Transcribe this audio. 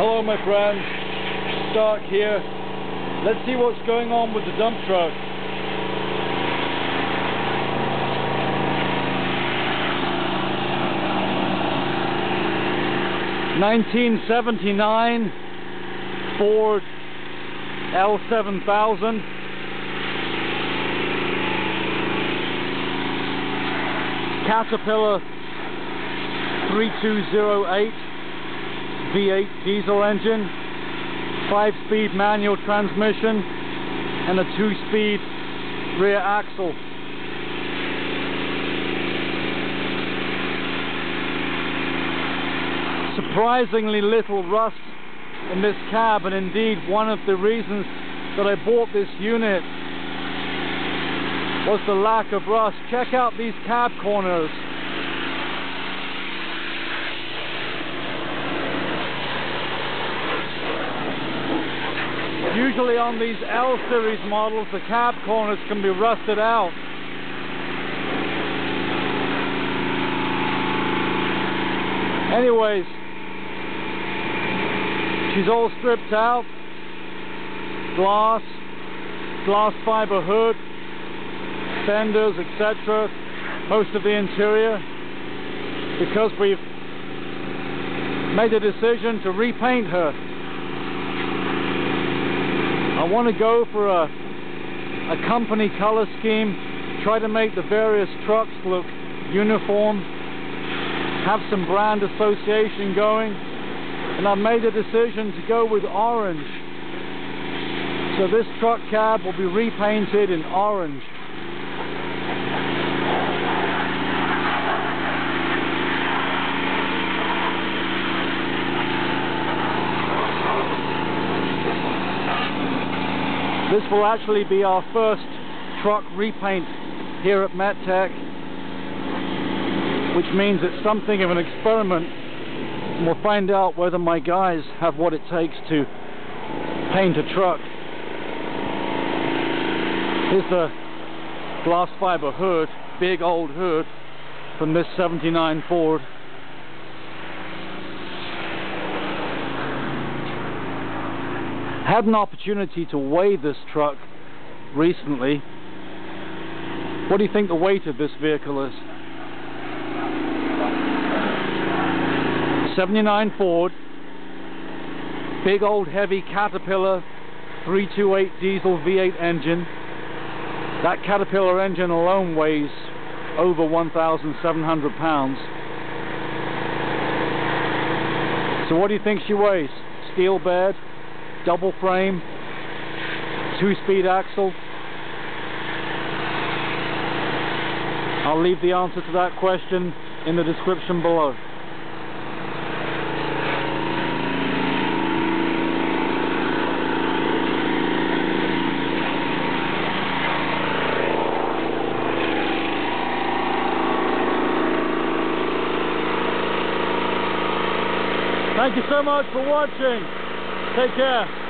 Hello my friends, Stark here. Let's see what's going on with the dump truck. '79 Ford L7000. Caterpillar 3208 V8 diesel engine, 5-speed manual transmission and a 2-speed rear axle. Surprisingly little rust in this cab, and indeed one of the reasons that I bought this unit was the lack of rust. Check out these cab corners. Usually on these L series models the cab corners can be rusted out. Anyways, she's all stripped out. Glass fiber hood, fenders, etc. Most of the interior, because we've made a decision to repaint her. I want to go for a company color scheme, try to make the various trucks look uniform, have some brand association going, and I've made a decision to go with orange. So this truck cab will be repainted in orange. This will actually be our first truck repaint here at MetTech, which means it's something of an experiment, and we'll find out whether my guys have what it takes to paint a truck. Here's the glass fiber hood, big old hood from this '79 Ford. Had an opportunity to weigh this truck recently. What do you think the weight of this vehicle is? 79 Ford, big old heavy Caterpillar 328 diesel V8 engine. That Caterpillar engine alone weighs over 1,700 pounds. So what do you think she weighs? Steel bed, double frame, 2-speed axle. I'll leave the answer to that question in the description below. Thank you so much for watching. Take care.